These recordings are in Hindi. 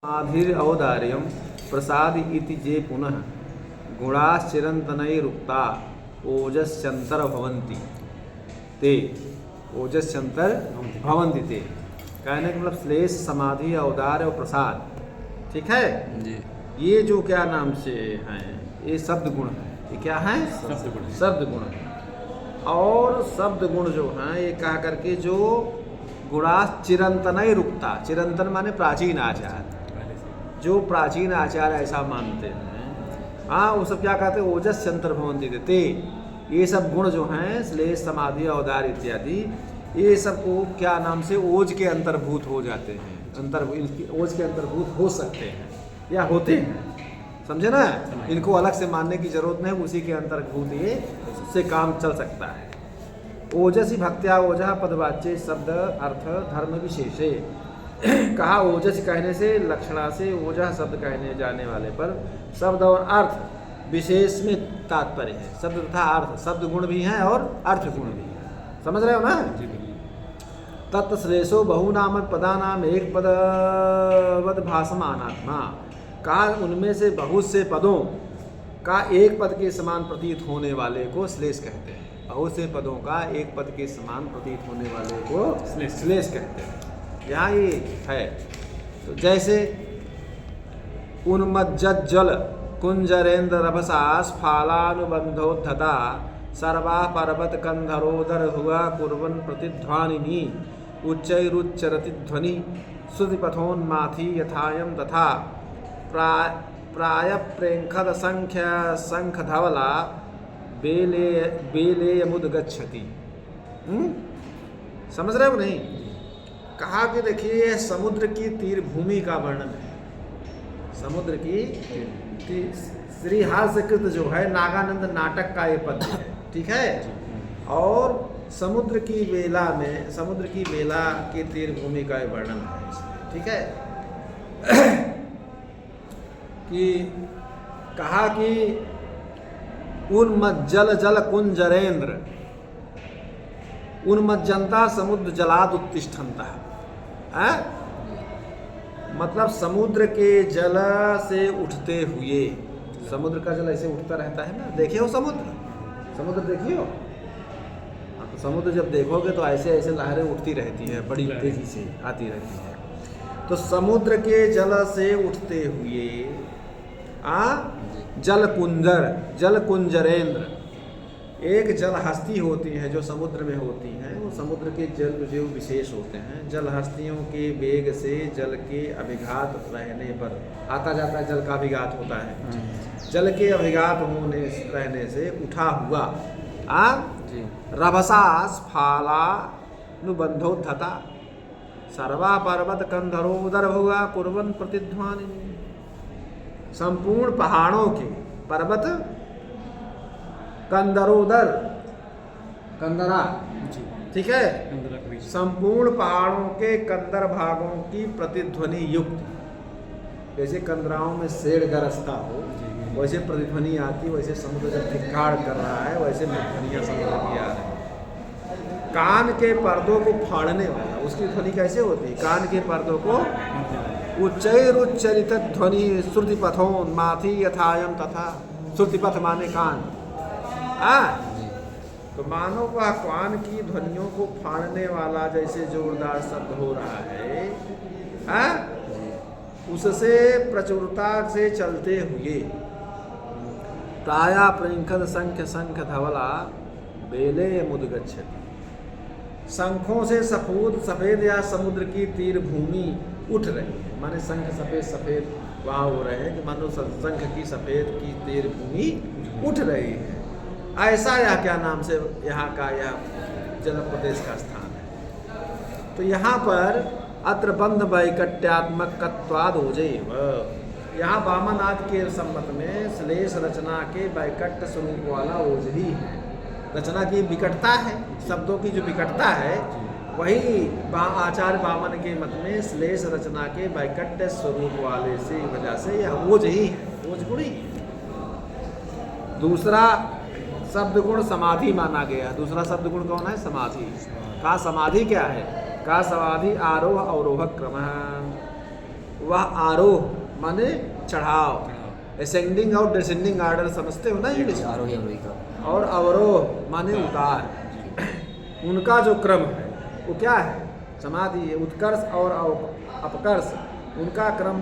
समाधिर औदार्यम प्रसाद इति जे पुनः गुणाश्चिरंतनैरुक्ता ओजस्यंतर भवन्ति ते ओजस्यंतर भवन्ति ते। कहने का मतलब श्लेष, समाधि, औदार्य और प्रसाद, ठीक है जी। ये जो क्या नाम से हैं ये शब्द गुण है। ये क्या है? शब्द गुण है। और शब्द गुण जो हैं ये कहा करके जो गुणास चिरंतन रुकता, चिरंतन माने प्राचीन आचार, जो प्राचीन आचार ऐसा मानते हैं, हाँ वो सब क्या कहते हैं? ओजस अंतर्भवंती देते। ये सब गुण जो हैं श्लेष, समाधि, औदार्य इत्यादि, ये सब को क्या नाम से ओज के अंतर्भूत हो जाते हैं, ओज के अंतर्भूत हो सकते हैं या होते हैं, समझे ना? इनको अलग से मानने की जरूरत नहीं, उसी के अंतर्भूत ये से काम चल सकता है। ओजसी भक्त्या ओजः पदवाच्य शब्द अर्थ धर्म विशेषे। कहा ओजस कहने से, लक्षणा से, ओजः शब्द कहने जाने वाले पर शब्द और अर्थ विशेष में तात्पर्य है। शब्द तथा अर्थ, शब्द गुण भी हैं और अर्थ गुण भी हैं, समझ रहे हो ना? तत्श्लेषो बहुनाम पदानाम एक पदवद भासमानात्मा। कहा उनमें से बहुत से पदों का एक पद के समान प्रतीत होने वाले को श्लेष कहते हैं। बहुत से पदों का एक पद के समान प्रतीत होने वाले को श्लेष कहते हैं। यहाँ ये है तो जैसे उन्मज्जल कुंजरेन्द्र रभसा स्फालानुबंधोद्धता सर्वा पर्वत कंधरोदर हुआ कुर्वन् प्रतिध्वनिनी उच्चैरुच्चरति ध्वनि श्रुतिपथोन्माथी यथायम तथा प्राय प्रेंखद संख्य शंख धवला बेलेयमुदगच्छति। समझ रहे हो नहीं? कहा कि देखिए समुद्र की तीर भूमि का वर्णन है। समुद्र की श्रीहास्यकृत जो है नागानंद नाटक का ये पद है, ठीक है? और समुद्र की बेला में, समुद्र की बेला की तीर भूमि का ये वर्णन है, ठीक है? कि कहा कि उन्मज्जल जल कुंजरेन्द्र, उन्मज्जनता समुद्र जलाद उत्तिष्ठन्ता है, मतलब समुद्र के जल से उठते हुए, समुद्र का जल ऐसे उठता रहता है ना, देखे हो समुद्र देखिए हो? हाँ, तो समुद्र जब देखोगे तो ऐसे ऐसे लहरें उठती रहती है, बड़ी तेजी से आती रहती है। तो समुद्र के जल से उठते हुए जल कुंजरेन्द्र, एक जल हस्ती होती है जो समुद्र में होती हैं, वो समुद्र के जल जो विशेष होते हैं, जल हस्तियों के वेग से जल के अभिघात रहने पर, आता जाता जल का अभिघात होता है, जल के अभिघात होने रहने से उठा हुआ रभसा स्फालानुबंधोद्धता सर्वा पर्वत कंधरोदर हुआ कुर्वन् प्रतिध्वनिनी। संपूर्ण पहाड़ों के पर्वत कंदरोदर, कंदरा, ठीक है? संपूर्ण पहाड़ों के कंदर भागों की प्रतिध्वनि युक्त, जैसे कंदराओं में शेर गरजता हो वैसे प्रतिध्वनि आती, वैसे समुद्र जब धिक्कार कर रहा है वैसे ध्वनियाँ समुद्र की आ रही है। कान के पर्दों को फाड़ने वाला, उसकी ध्वनि कैसे होती है? कान के पर्दों को उच्चैरुच्चरित ध्वनि श्रुतिपथोन्माथी यथायम तथा। श्रुतिपथ माने कान, तो मानो वह कान की ध्वनियों को फाड़ने वाला जैसे जोरदार शब्द हो रहा है, उससे प्रचुरता से चलते हुए प्राया प्रेंखद संख्य शंख धवला बेले मुदगच्छति। शंखों से सफेद या समुद्र की तीर भूमि उठ रही है, माने शंख सफेद सफेद वहाँ हो रहे हैं कि मानो शंख की सफेद की तीर भूमि उठ रही है। ऐसा यह क्या नाम से यहाँ का यह जनक प्रदेश का स्थान है। तो यहाँ पर अत्र बंध वैकट्यात्मकत्वाद ओजैव, यहाँ वामनाथ के सम्मत में श्लेष रचना के वैकट्य स्वरूप वाला ओज ही है। रचना की विकटता है, शब्दों की जो विकटता है, वही आचार्य वामन के मत में श्लेष रचना के वैकट्य स्वरूप वाले से वजह से यह ओज ही है, ओज गुण ही है। दूसरा शब्द गुण समाधि माना गया। दूसरा शब्द गुण कौन है? समाधि। का समाधि क्या है? का समाधि आरोह अवरोह क्रम, वह आरोह माने चढ़ाव, असेंडिंग और डिसेंडिंग ऑर्डर समझते हो ना इंग्लिश। आरोही अवरोही का। और अवरोह माने उतार। उनका जो क्रम है वो क्या है? समाधि है। उत्कर्ष और अपकर्ष, उनका क्रम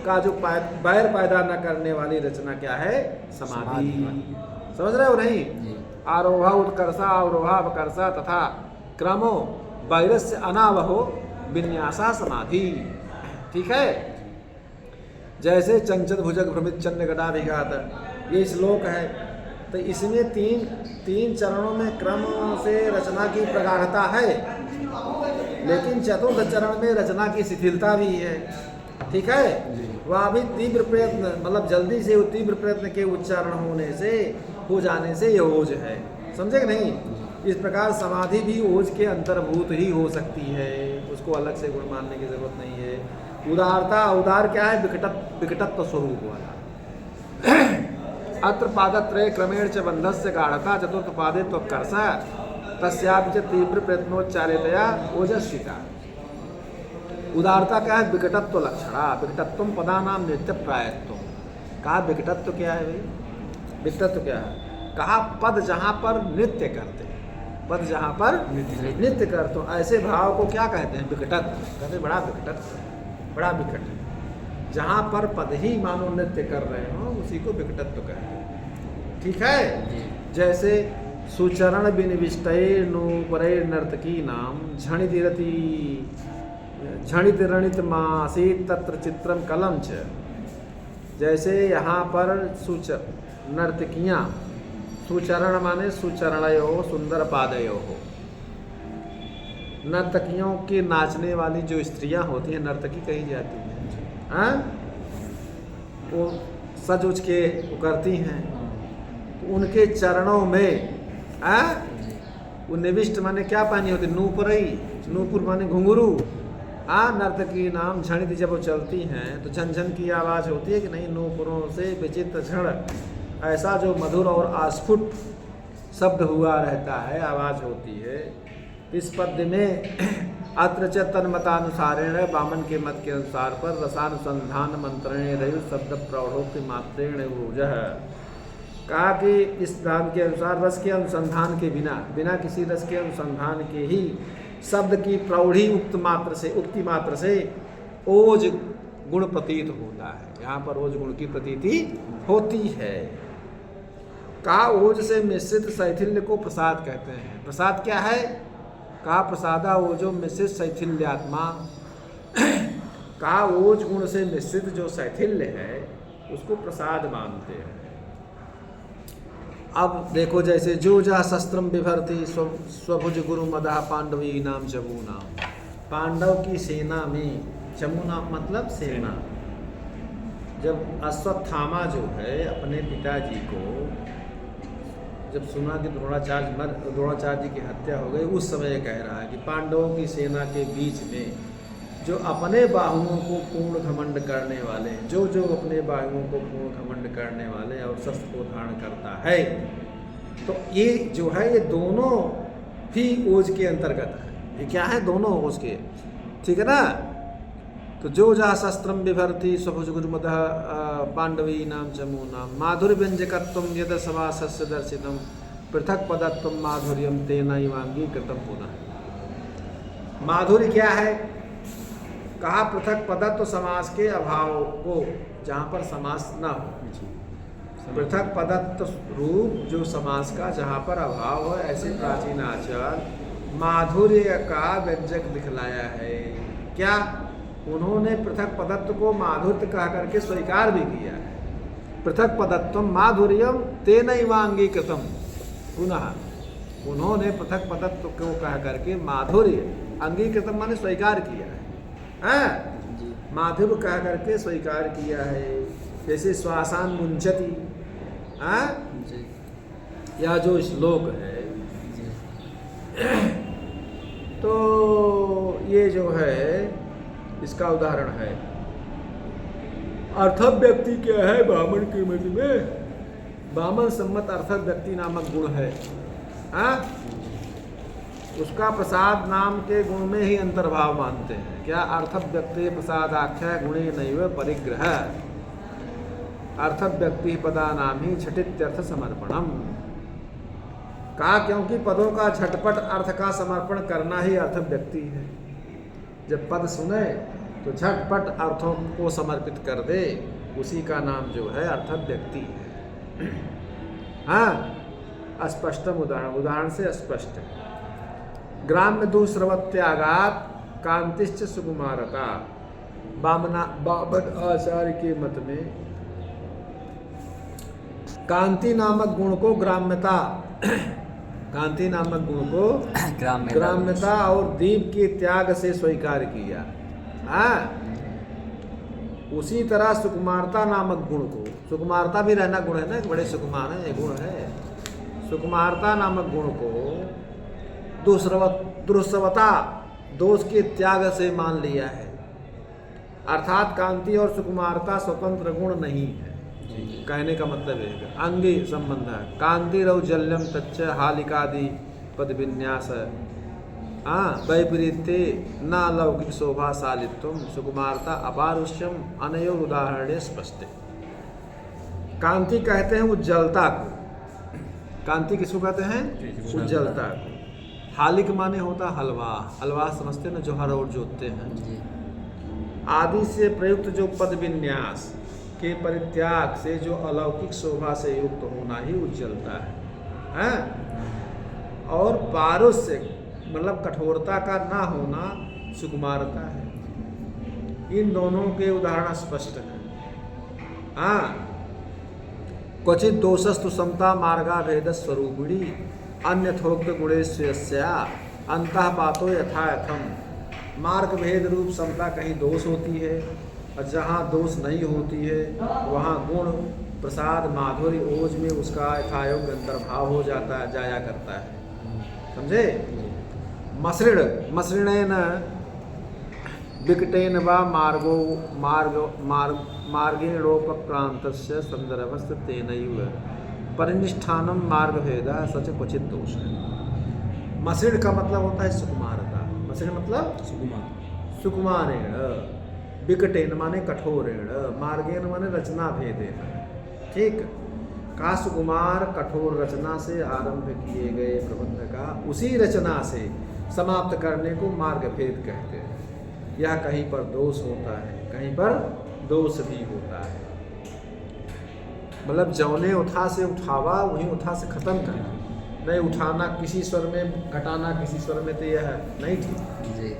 का जो बैर पैदा न करने वाली रचना क्या है? समाधि। समझ रहे हो नहीं? आरोहा उत्कर्षा अवरोहा अपकर्षा तथा क्रमो वैरस्य अनावहो विन्यासा समाधि। ठीक है। जैसे चंचल भुजग भ्रमित चंद्र गदाभिघात, ये श्लोक है। तो इसमें तीन चरणों में क्रम से रचना की प्रगाढ़ता है, लेकिन चतुर्थ चरण में रचना की शिथिलता भी है। ठीक है। वह भी तीव्र प्रयत्न, मतलब जल्दी से तीव्र प्रयत्न के उच्चारण होने से, हो जाने से ये ओज है। समझे कि नहीं? इस प्रकार समाधि भी ओज के अंतर्भूत ही हो सकती है, उसको अलग से गुण मानने की जरूरत नहीं है। उदारता, उदार क्या है? विकटत्व स्वरूप वाला। अत्र पादत्रय क्रमेण च बंधस्य गाढ़ता चतुर्थ पादे त्वकर्षा तस्यापि च तीव्र प्रयत्नोच्चारितया ओजस्विता। उदारता क्या है? विकटत्व लक्षणा। विकटत्व पदानाम नित्य प्रायत्व। कहा विकटत्व क्या है भाई? विकटत्व क्या है? कहा पद जहाँ पर नृत्य करते, पद जहाँ पर नृत्य करते, ऐसे भाव को क्या कहते हैं? विकटत्व। कहते बड़ा विकटत्व, बड़ा विकट। जहाँ पर पद ही मानो नृत्य कर रहे हो उसी को विकटत्व कहते हैं। ठीक है। जैसे सुचरण विनिविष्टये नूपरे नर्तकी नाम झणित रणित मासीत तत्र चित्रम कलम च। जैसे यहाँ पर नर्तकियाँ, सुचरण माने सुचरणयो सुंदर पादयो हो। नर्तकियों के नाचने वाली जो स्त्रियाँ होती हैं नर्तकी कही जाती हैं। हाँ? वो सज उज के वो करती हैं, तो उनके चरणों में वो निविष्ट माने क्या पहनी होती? नूपुरई, नूपुर माने घुंघरू। नर्तकी नाम झणित, जब वो चलती हैं तो झनझन की आवाज़ होती है कि नहीं? नूपुरों से विचित्र झण, ऐसा जो मधुर और आस्फुट शब्द हुआ रहता है, आवाज़ होती है। इस पद्य में अत्र च तन्मतानुसारेण, बामन के मत के अनुसार पर रसानुसंधान मंत्रेण रयु शब्द प्रौढ़ोक्ति मात्रेण ऊर्जः। कहा कि इस दान के अनुसार रस के अनुसंधान के बिना किसी रस के अनुसंधान के ही शब्द की प्रौढ़ी उक्ति मात्र से ओज गुण प्रतीत होता है। यहाँ पर ओज गुण की प्रतीति होती है। कहा ओज से मिश्रित शैथिल्य को प्रसाद कहते हैं। प्रसाद क्या है? कहा प्रसादा ओजो मिश्रित शैथिल्यात्मा। कहा ओज गुण से मिश्रित जो शैथिल्य है उसको प्रसाद मानते हैं। अब देखो, जैसे जो जा शस्त्रम विभर्ति स्वभुज गुरु मदा पांडवी नाम चमूना। पांडव की सेना में, चमूना मतलब सेना, जब अश्वत्थामा जो है अपने पिताजी को जब सुना कि द्रोणाचार्य जी की हत्या हो गई, उस समय कह रहा है कि पांडवों की सेना के बीच में जो अपने बाहुओं को पूर्ण घमंड करने वाले, जो अपने बाहुओं को पूर्ण घमंड करने वाले और शस्त्र को धारण करता है, तो ये जो है ये दोनों भी ओज के अंतर्गत है। ये क्या है? दोनों ओज के। ठीक है ना? तो जो जा शस्त्रम विभर्ति स्वभुज गुरुमद पांडवी नाम चमूना माधुर्य व्यंजकत्वम यद समासस्य दर्शितम पृथक पदत्वम माधुर्यम तेना इवांगीकृतम पुनः। माधुर्य क्या है? कहा पृथक पदत्व समास के अभाव को, जहाँ पर समास न हो, पृथक पदत्व रूप जो समास का जहाँ पर अभाव है, ऐसे प्राचीन आचार माधुर्य का व्यंजक दिखलाया है। क्या? उन्होंने पृथक पदत्व को माधुर्य कह करके स्वीकार भी किया है। पृथक पदत्व माधुर्यम तेनैवांगीकृतम पुनः। उन्होंने पृथक पदत्व को कह करके माधुर्य अंगीकृतम माने स्वीकार किया है। माधुर्य कह करके स्वीकार किया है। जैसे श्वासान मुंचति, यह जो श्लोक है, तो ये जो है इसका उदाहरण है। अर्थक व्यक्ति क्या है? ब्राह्मण के मत में ब्राह्मण सम्मत अर्थक व्यक्ति नामक गुण है। उसका प्रसाद नाम के गुण में ही अंतर्भाव मानते हैं। क्या अर्थ व्यक्ति प्रसाद आख्या गुणे नैव परिग्रह अर्थ व्यक्ति पदा नाम ही झटित्यर्थ समर्पणम। कहा क्योंकि पदों का झटपट अर्थ का समर्पण करना ही अर्थ व्यक्ति है। जब पद सुने तो झटपट अर्थों को समर्पित कर दे, उसी का नाम जो है अर्थ व्यक्ति है। हाँ, स्पष्टम उदाहरण से स्पष्ट है। ग्राम्य दुस्रवत्यागात कांतिश्च सुकुमारता। बामन आचार्य के मत में कांति नामक गुण को ग्राम्यता कांति नामक गुण को ग्राम्यता और दीप के त्याग से स्वीकार किया। हाँ, उसी तरह सुकुमारता नामक गुण को, सुकुमारता भी रहना गुण है ना, बड़े सुकुमार है, गुण है। सुकुमारता नामक गुण को दुस्रवता दोष के त्याग से मान लिया है। अर्थात कांति और सुकुमारता स्वतंत्र गुण नहीं है। कहने का मतलब है अंगी संबंध है। कांति रौजल्यम तच्च हालिकादि पद विन्यास वैपरीत्ये न लौकिक शोभाशालित्वम सुकुमारता अपारुष्यम अनयोर उदाहरणे स्पष्ट। कांति कहते हैं उज्ज्वलता को। कांति किसको कहते हैं? उज्ज्वलता को। हालिक माने होता हलवा, हलवा समझते ना, जो हर ओर जोतते हैं। आदि से प्रयुक्त जो पद विन्यास के परित्याग से जो अलौकिक शोभा से युक्त होना ही उज्ज्वलता है। और पारुष्य मतलब कठोरता का ना होना सुकुमारता है। इन दोनों के उदाहरण स्पष्ट हैं। क्वचित दोषस्तु समता मार्गा भेद स्वरूपिणी अन्यथोक्त गुणेश्वस्या अंतः पातो यथा यथम। मार्ग भेद रूप समता कहीं दोष होती है और जहाँ दोष नहीं होती है वहाँ गुण प्रसाद माधुर्य ओज में उसका यथायोग्य अंतर्भाव हो जाया करता है। समझे? मसृणेन विकटेन वा मार्गेणोपक्रांतस्य संदर्भस्य तेनैव परिनिष्ठानम मार्गभेद सच क्वचित दोष है। मसृण का मतलब होता है सुकुमारता। मसृण मतलब सुकुमारेण, विकटेन माने कठोरेण, मार्गेण माने रचना भेदेन। ठीक, का सुकुमार कठोर रचना से आरंभ किए गए प्रबंध का उसी रचना से समाप्त करने को मार्ग भेद कहते हैं। यह कहीं पर दोष होता है, कहीं पर दोष भी होता है। मतलब जौने उठा से उठावा वहीं उठा से खत्म करना, नहीं उठाना किसी स्वर में, घटाना किसी स्वर में, तो यह नहीं ठीक।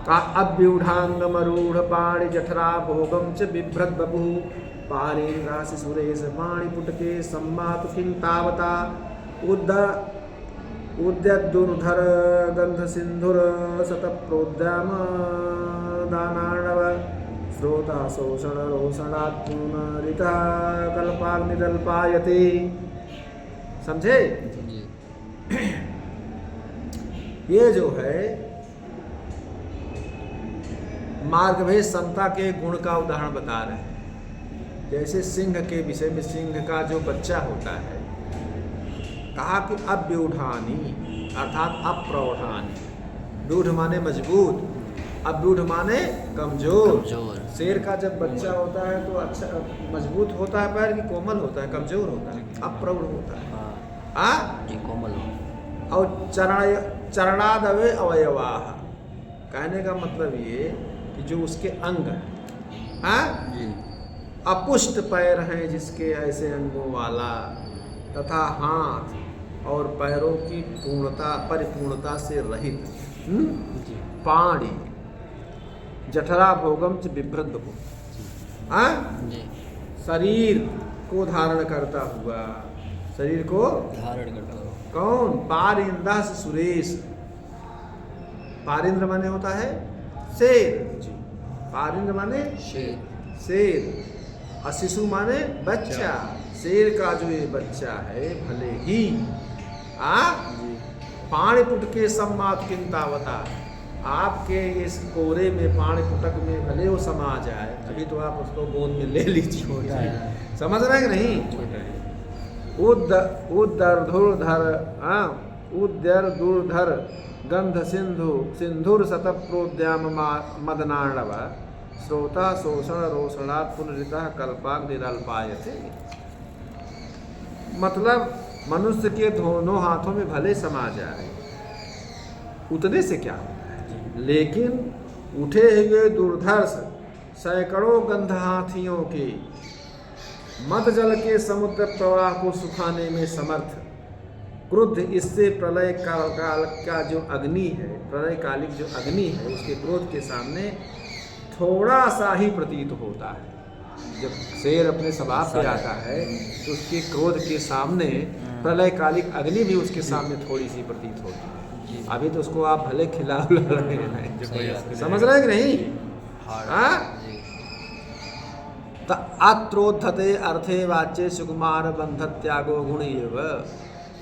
का अव्यूढ़ांगमरूढ़ पाणि जठरा भोगम च बिभ्रत बपु पारेन्द्रासि सुरेश पाणि पुटके सम्मातु किं तावता उद्यद्दुर्धर गंध सिंधुर शतप्रोद्यम दानार्णव श्रोता शोषण रोषणात्मरिता कल्पाग्निदल्पायते। समझे? ये जो है मार्गभेद समता के गुण का उदाहरण बता रहे हैं। जैसे सिंह के विषय में, सिंह का जो बच्चा होता है, कहा कि अव्यूढ़ानी अर्थात अप्रौढ़ानी। व्यूढ़ माने मजबूत, अव्यूढ़ माने कमजोर। शेर का जब बच्चा होता है तो अच्छा मजबूत होता है, पैर की कोमल होता है, कमजोर होता है, अप्रौढ़ होता है। कोमल। और चरणादवे अवयवाह, कहने का मतलब ये कि जो उसके अंग हैं, अपुष्ट पैर हैं जिसके ऐसे अंगों वाला, तथा हाथ और पैरों की परिपूर्णता से रहित। पाणी जठरा भोगम च बिभ्रत बपु, शरीर को धारण करता हुआ, शरीर को धारण करता हुआ कौन? पारिंदा से सुरेश। पारिंद्र माने होता है शेर, पारिंद्र माने शेर, और शिशु माने बच्चा। शेर का जो ये बच्चा है भले ही पाणी पुटके सम्मात किंतावता, आपके इस कोरे में पाणी पुटक में भले वो समा जाए, अभी तो आप उसको गोद में ले लीजिए। समझ रहे हैं कि नहीं? उद्दर्धुर्धर गंध सिंधु सिंधुर शतप्रोद्याम मदनाणव श्रोता शोषण रोषणात् पुनरितः कल्पाग निरल्पायते। मतलब मनुष्य के दोनों हाथों में भले समा जाए उतने से क्या होता है, लेकिन उठे हुए दुर्धर्ष सैकड़ों गंध हाथियों के मद जल के समुद्र प्रवाह को सुखाने में समर्थ क्रुद्ध इससे प्रलय काल का जो अग्नि है, प्रलय कालिक जो अग्नि है, उसके क्रोध के सामने थोड़ा सा ही प्रतीत होता है। जब शेर अपने स्वभाव पे आता है तो उसके क्रोध के सामने प्रलय कालिक अग्नि भी उसके सामने थोड़ी सी प्रतीत होती है। अभी तो उसको आप भले खिला रहे हैं, समझ रहे हैं कि नहीं? अत्रोद्धते अर्थे वाच्ये सुकुमार बंध त्यागो गुण एव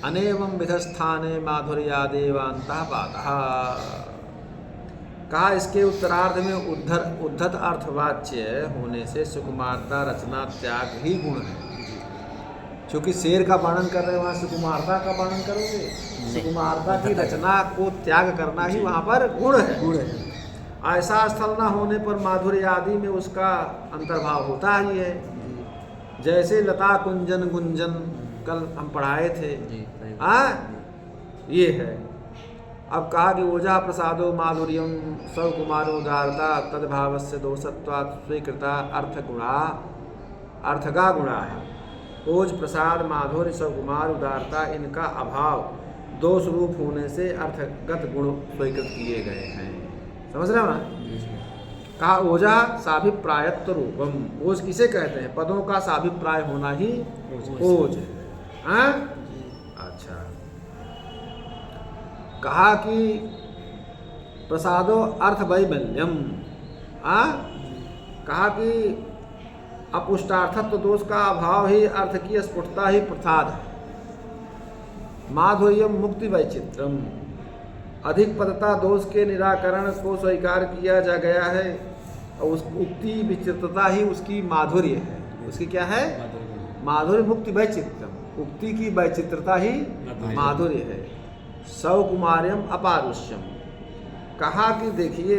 अनेवं विधस्थाने माधुर्यादेवान्तः पातः। कहा इसके उत्तरार्ध में उद्धत अर्थवाच्य होने से सुकुमारता रचना त्याग ही गुण है। क्योंकि शेर का वर्णन कर रहे हैं, वहाँ सुकुमारता का वर्णन करोगे, सुकुमारता की रचना को त्याग करना ही वहाँ पर गुण है। ऐसा स्थल न होने पर माधुर्य आदि में उसका अंतर्भाव होता ही है। जैसे लता कुंजन गुंजन कल हम पढ़ाए थे, ये है। अब कहा कि ओजा प्रसादो माधुर्यम सकुमार उदारता तद्भावस्य दोषत्वात् स्वीकृता अर्थगा गुणा है। ओज प्रसाद माधुर्य सकुमार उदारता इनका अभाव दोष रूप होने से अर्थगत गुण स्वीकृत किए गए हैं। समझ रहे हो ना? कहा ओजा साभिप्रायत्व रूपम। ओज किसे कहते हैं? पदों का साभिप्राय होना ही ओज है। अच्छा, कहा कि प्रसादो अर्थ वैबल्यम। कहा कि अपुष्टार्थत्व दोष का अभाव ही अर्थ की स्फुटता ही प्रसाद है। माधुर्यम मुक्ति वैचित्रम। अधिक पदता दोष के निराकरण को स्वीकार किया जा गया है और उस उक्ति विचित्रता ही उसकी माधुर्य है। उसकी क्या है? माधुर्य मुक्ति वैचित्रम। उक्ति की वैचित्रता ही माधुर्य है। सौकुमार्यम अपारुष्यम। कहा कि देखिए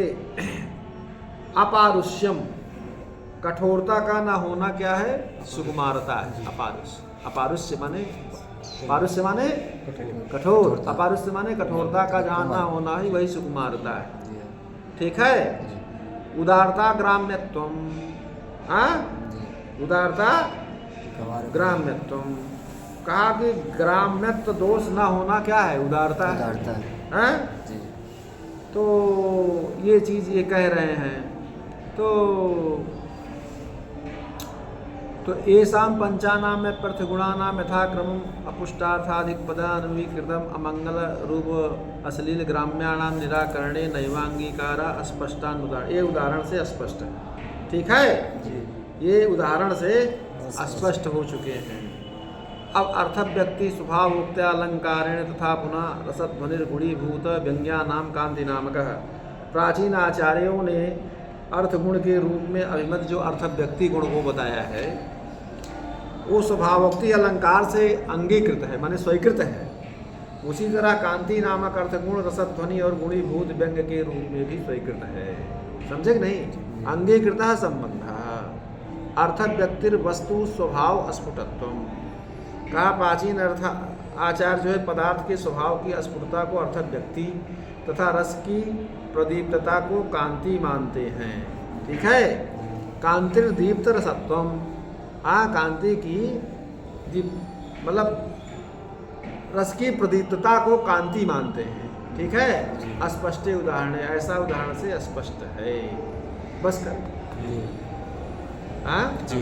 अपारुष्यम कठोरता का ना होना क्या है? सुकुमारता है। अपारुष्य माने पारुष्य माने कठोर, अपारुष्य माने कठोरता का जहाँ ना होना ही वही सुकुमारता है। ठीक है। उदारता ग्राम्यत्वम। उदारता ग्राम्यत्वम। कहा कि ग्राम्यत्व दोष ना होना क्या है? उदारता है। तो ये चीज ये कह रहे हैं। तो येषां पंचानाम में प्रथगुणानाम यथाक्रमम् अपुष्टार्थाधिक पदान्वीकृतम् अमंगल रूप अश्लील ग्राम्याणाम निराकरणे नैवांगीकारा अस्पष्टान उदाहरण। ये उदाहरण से स्पष्ट है। ठीक है, ये उदाहरण से स्पष्ट हो चुके हैं। अब अर्थ व्यक्ति स्वभाव उक्त अलंकारेण तथा पुनः रसध्वनिर्गुणीभूत व्यंग्यानाम कांति नामकः। प्राचीन आचार्यों ने अर्थ गुण के रूप में अभिमत जो अर्थ व्यक्ति गुण को बताया है वो स्वभावोक्ति अलंकार से अंगीकृत है, माने स्वीकृत है। उसी तरह कांति नामक अर्थ गुण रसध्वनि और गुणीभूत व्यंग के रूप में भी स्वीकृत है। समझे कि नहीं? अंगीकृत संबंध अर्थ व्यक्तिर वस्तु स्वभाव स्फुटत्वम। कहा प्राचीन अर्थ आचार्य जो है पदार्थ के स्वभाव की स्फुटता को अर्थ व्यक्ति तथा रस की प्रदीप्तता को कांति मानते हैं। ठीक है। कांतिर दीप्त रसत्वम। कांति की मतलब रस की प्रदीप्तता को कांति मानते हैं। ठीक है। स्पष्ट उदाहरण है, ऐसा उदाहरण से स्पष्ट है। बस कर। हाँ जी।